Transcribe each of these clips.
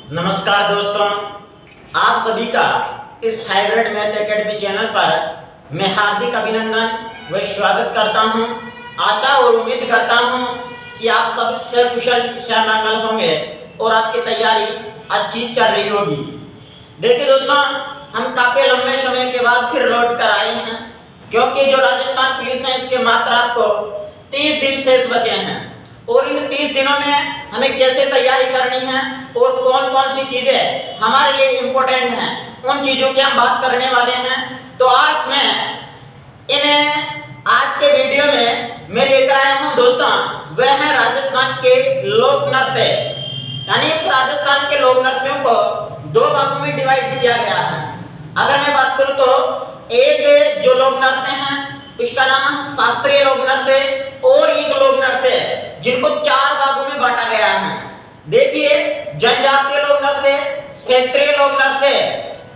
नमस्कार दोस्तों, आप सभी का इस हाइब्रिड मैथ एकेडमी चैनल पर मैं हार्दिक अभिनंदन व स्वागत करता हूं। आशा और उम्मीद करता हूं कि आप सब सकुशल मंगल होंगे और आपकी तैयारी अच्छी चल रही होगी। देखिए दोस्तों, हम काफ़ी लंबे समय के बाद फिर लौट कर आए हैं, क्योंकि जो राजस्थान पुलिस है इसके मात्र आपको 30 दिन शेष बचे हैं और इन 30 दिनों में हमें कैसे तैयारी करनी है और कौन कौन सी चीजें हमारे लिए इम्पोर्टेंट हैं, उन चीजों की हम बात करने वाले हैं। तो आज के वीडियो में मैं लेकर आया हूं दोस्तों, वह है राजस्थान के लोक नृत्य। यानी इस राजस्थान के लोक नृत्यों को दो भागों में डिवाइड किया गया है। अगर मैं बात करूं तो एक जो लोक नृत्य है उसका नाम है शास्त्रीय लोक नृत्य और एक लोक नृत्य जिनको 4 भागों में बांटा गया है। देखिए, जनजातीय लोक नृत्य, क्षेत्रीय लोक नृत्य,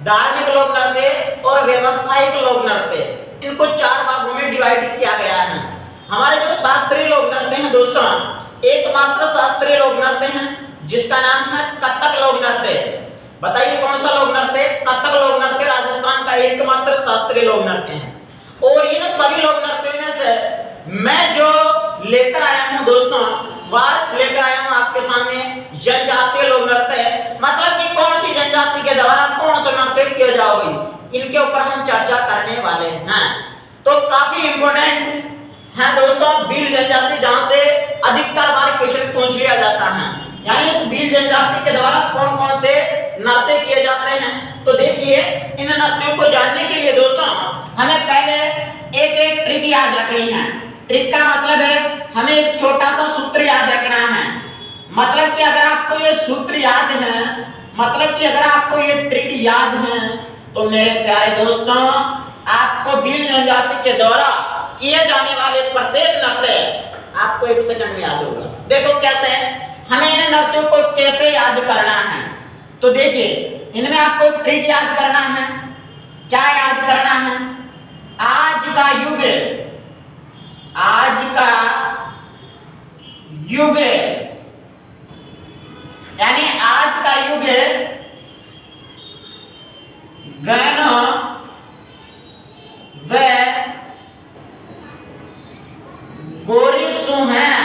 धार्मिक लोक नृत्य और व्यवसायिक लोक नृत्य, इनको 4 भागों में डिवाइड किया गया है। हमारे जो शास्त्रीय लोक नृत्य हैं दोस्तों, एकमात्र शास्त्रीय लोक नृत्य है जिसका नाम है कथक लोक नृत्य। बताइए कौन सा लोक नृत्य? कथक लोक नृत्य राजस्थान का एकमात्र शास्त्रीय लोक नृत्य है। और इन सभी लोक नृत्यों में से मैं जो लेकर आया हूं दोस्तों, वास लेकर आया हूं आपके सामने जनजातीय लोक नृत्य। मतलब कि कौन सी जनजाति के द्वारा कौन सा नृत्य किया जाओगे, इनके ऊपर हम चर्चा करने वाले हैं। तो काफी इंपॉर्टेंट है दोस्तों भील जनजाति, जहां से अधिकतर बार क्वेश्चन पूछ लिया जाता है। यानी इस भील जनजाति के द्वारा कौन कौन से नृत्य किए जाते हैं। तो देखिए, इन नृत्यों को जानने के लिए दोस्तों हमें पहले एक ट्रिक याद रखनी है। ट्रिक का मतलब है हमें एक छोटा सा सूत्र याद रखना है। मतलब कि अगर आपको ये सूत्र याद है, मतलब कि अगर आपको ये ट्रिक याद है, तो मेरे प्यारे दोस्तों आपको भील जनजाति के द्वारा किए जाने वाले प्रत्येक नृत्य आपको 1 सेकंड में याद होगा। देखो कैसे हमें इन नृत्यों को कैसे याद करना है। तो देखिए, इनमें आपको ट्रिक याद करना है। क्या याद करना है? आज का युग यानी आज का युग गहन व गोरिसु हैं।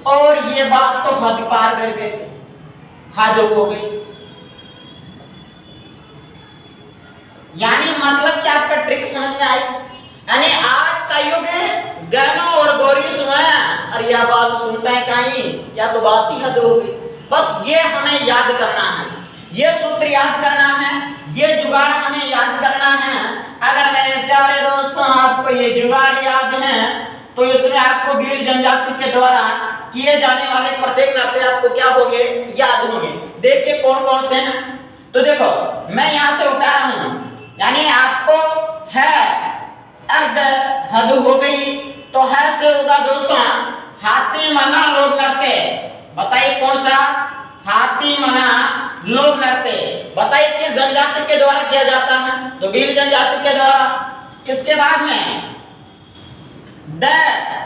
और ये बात तो हद पार कर गई, हद हो गई। यानी मतलब क्या आपका ट्रिक समझ में आई? यानी आज का युग गहनों और गोरिसु हैं। और यह बात सुनते हैं कहीं, या तो बात ही हद हो गई। बस ये हमें याद करना है, ये सूत्र याद करना है, ये जुगाड़ हमें याद करना है। अगर मेरे प्यारे दोस्तों आपको ये जुगाड़ याद है तो इसमें आपको भील जनजाति के द्वारा किए जाने वाले प्रत्येक नृत्य आपको क्या होंगे? याद होंगे। देखिए कौन कौन से हैं। तो देखो, मैं यहां से उठा रहा हूं, यानी आपको है अर्ध हद हो गई, तो है से होगा दोस्तों हाथी मना लोक नृत्य। बताइए कौन सा? हाथी मना लोक नृत्य। बताइए किस जनजाति के द्वारा किया जाता है? तो भील जनजाति के द्वारा। इसके बाद में द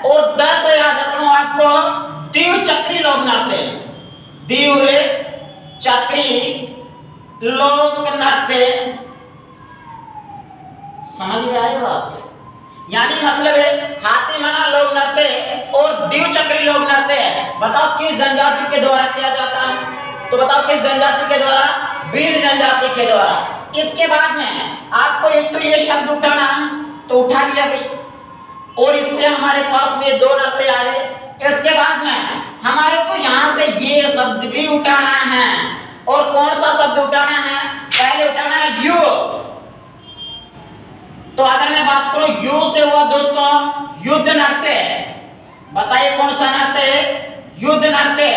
और द से याद रखना आपको दिव चक्री लोक नृत्य। दिव चक्री लोक नृत्य। समझ में आई बात? यानी मतलब है हाथी मना लोक नृत्य और दिव चक्री लोक नृत्य। बताओ किस जनजाति के द्वारा किया जाता है? तो बताओ किस जनजाति के द्वारा? भील जनजाति के द्वारा। इसके बाद में आपको एक तो ये शब्द उठाना है, तो उठा लिया भाई, और इससे हमारे पास में 2 नृत्य आ गए। इसके बाद में हमारे को यहाँ से ये शब्द भी उठाना है। और कौन सा शब्द उठाना है? पहले उठाना है यू। तो अगर मैं बात करूं यू से हुआ दोस्तों युद्ध नृत्य। बताइए कौन सा नृत्य? युद्ध नृत्य।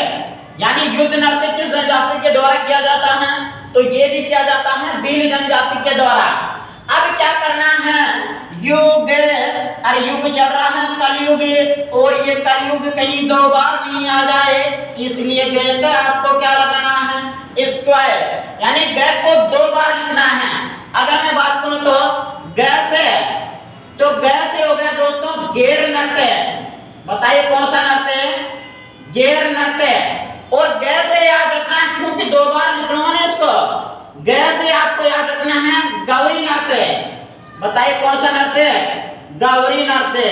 यानी युद्ध नृत्य किस जनजाति के द्वारा किया जाता है? तो ये भी किया जाता है भील जनजाति के द्वारा। अब क्या करना है? युग, अरे युग चल रहा है कलयुग, और ये कलयुग कहीं 2 बार नहीं आ जाए, इसलिए ग का आपको क्या लगाना है? स्क्वायर। यानी ग को 2 बार लिखना है। अगर मैं बात करूं तो गैस है, तो गैस हो गया दोस्तों घेर नृत्य। बताइए कौन सा नृत्य? गैर नृत्य। और ग से याद रखना है क्योंकि 2 बार लिखना है इसको। ग से आपको याद रखना है गौरी नृत्य। बताइए कौन सा नृत्य है? गौरी नृत्य।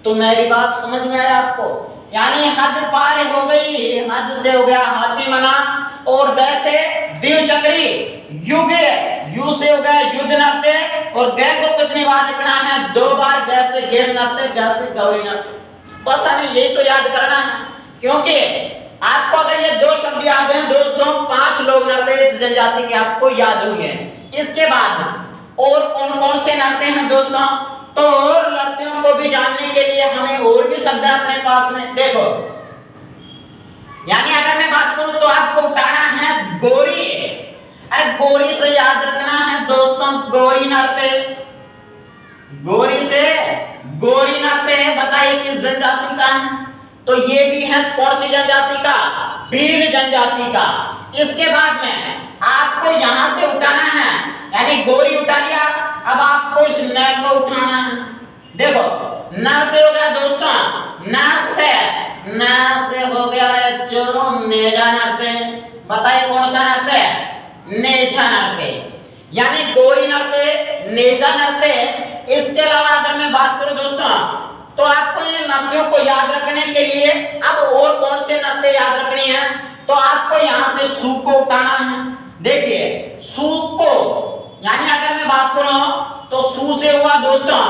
तो मेरी बात समझ में आया आपको? यानी हद पार हो गई, हद से हो गया हाथी मना, और द से द्विचक्री, युग, यू से हो गया युद्ध नृत्य, और ग को कितनी बार लिखना है? 2 बार। ग से गैर नृत्य, ग से गौरी नृत्य। बस हमें यही तो याद करना है, क्योंकि आपको अगर ये 2 शब्द याद हैं दोस्तों, 5 लोग नृत्य इस जनजाति के आपको याद होंगे। इसके बाद और कौन कौन से नृत्य हैं दोस्तों? तो और नृत्यों को भी जानने के लिए हमें और भी शब्द है अपने पास में। देखो, यानी अगर मैं बात करूं तो आपको उठाना है गोरी। अरे गोरी से याद रखना है दोस्तों गौरी नृत्य। गोरी से गौरी नृत्य है। बताइए किस जनजाति का है? तो ये भी है कौन सी जनजाति का? भील जनजाति का। इसके बाद में आपको यहां से उठाना है, यानी गोरी उठा लिया, अब आपको इस न को उठाना है। देखो, न से हो गया दोस्तों, न से हो गया रे चोरो नेजा नृत्य। बताइए कौन सा नृत्य? नेजा नृत्य। यानी गोरी नृत्य, नेजा नृत्य। इसके अलावा अगर मैं बात करूं दोस्तों, तो आपको इन नृत्यों को याद रखने के लिए अब और कौन से नृत्य याद रखनी है? तो आपको यहां से सू को उठाना है। देखिए सू को, यानी अगर मैं बात करूं तो सू से हुआ दोस्तों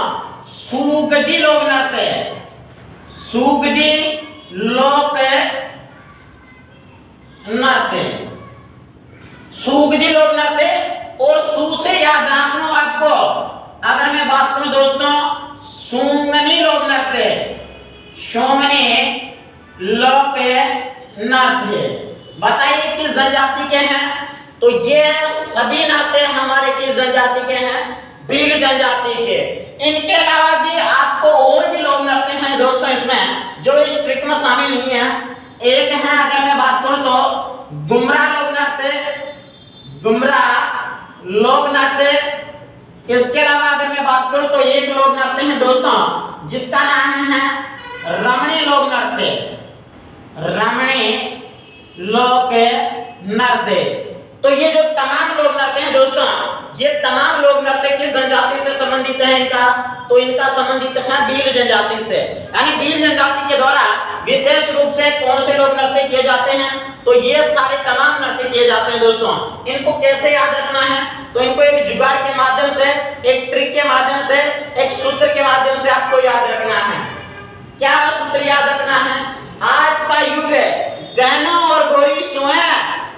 सूगजी लोक नृत्य। सूगजी लोक नृत्य, सूगजी लोक नृत्य। और सू से याद रखना आपको, अगर मैं बात करूं दोस्तों सूंगनी लोक नृत्य, सूंगनी लोक नृत्य। बताइए किस जनजाति के हैं? तो ये सभी नृत्य हमारे किस जनजाति के हैं? भील जनजाति के। इनके अलावा भी आपको और भी लोक नृत्य हैं दोस्तों इसमें, जो इस ट्रिक में शामिल नहीं है। एक है अगर मैं बात करूं तो गुमरा लोक नृत्य, गुमरा लोक नृत्य। इसके अलावा अगर मैं बात करूं तो एक लोक नृत्य है दोस्तों जिसका नाम है रमणी लोक नृत्य, रमणी लोक नृत्य। तो ये जो तमाम लोक नृत्य हैं दोस्तों, ये तमाम लोक नृत्य किस जनजाति से संबंधित है इनका? तो इनका संबंधित है भील जनजाति से। यानी भील जनजाति के द्वारा विशेष रूप से कौन से लोक नृत्य किए जाते हैं? तो ये सारे तमाम नृत्य किए जाते हैं दोस्तों। इनको कैसे याद रखना है? तो इनको एक जुगाड़ के माध्यम से, एक ट्रिक के माध्यम से, एक सूत्र के माध्यम से आपको याद रखना है। क्या सूत्र याद रखना है? आज का युग गहनों और गोरी सोए,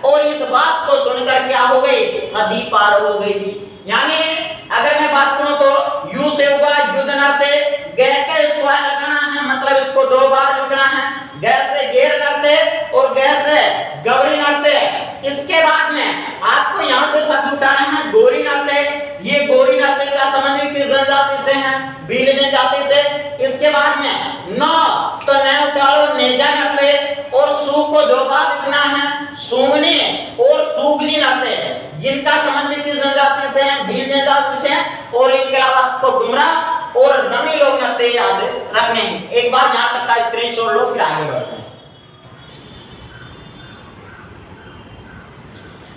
और इस बात को सुनकर क्या हो गई? हदी पार हो गई। यानी अगर मैं बात करूं तो यू से होगा युद्ध नृत्य, ग का स्क्वायर लगाना है, मतलब इसको 2 बार लिखना है। ग से गैर नृत्य और ग से गौरी नृत्य। इसके बाद में आपको यहां से शब्द उठाना है गोरी नृत्य। ये गोरी नृत्य का संबंध किस जनजाति से है? भील जनजाति से। इसके बाद में नौ, तो न उठा लो नेजा नृत्य, और सू को 2 बार लिखना है सूंगनी और सूगजी नृत्य। जिनका संबंध किस जनजाति से है? भील जनजाति से। और इनके अलावा आपको गुमरा और रमी लोक नृत्य याद रखने हैं। एक बार यहां तक का स्क्रीनशॉट लो, फिर आगे बढ़ते हैं।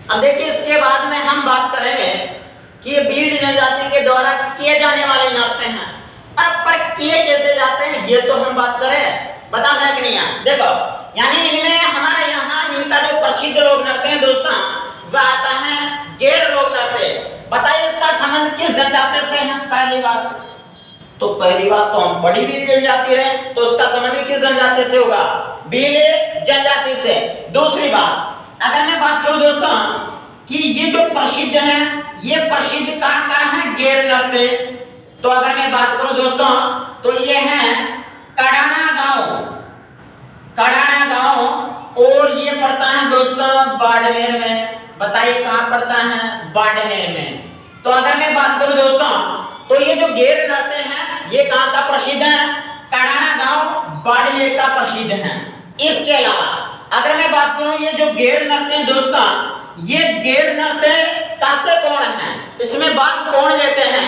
अब देखिए इसके बाद में हम बात करेंगे कि ये भील जनजाति के द्वारा किए जाने वाले नृत्य हैं। अब पर किए कैसे जाते हैं ये तो हम बात करें, बता है कि नहीं? देखो, यानी इनमें हमारा यहाँ इनका जो प्रसिद्ध लोक नृत्य है दोस्तों, वह आता है गैर लोक नृत्य। बताइए इसका संबंध किस जनजाति से है? पहली बात तो हम बड़ी भील जनजाति रहे, तो उसका संबंध किस जनजाति से होगा? भील जनजाति से। दूसरी बात अगर मैं बात करूं दोस्तों कि ये जो प्रसिद्ध है, ये प्रसिद्ध कहां है? गैर नृत्य। तो अगर मैं बात करूं दोस्तों तो ये है कड़ाना गांव, कड़ाना गांव, और ये पड़ता है दोस्तों बाड़मेर में। बताइए कहां पड़ता है? बाड़मेर में। तो अगर मैं बात करूं दोस्तों तो ये जो गैर नृत्य है ये कहां का प्रसिद्ध है? कड़ाना गांव बाड़मेर का प्रसिद्ध है। इसके अलावा अगर मैं बात करूं ये जो गैर नृत्य है दोस्तों, ये गैर नृत्य करते कौन है? इसमें भाग कौन लेते हैं?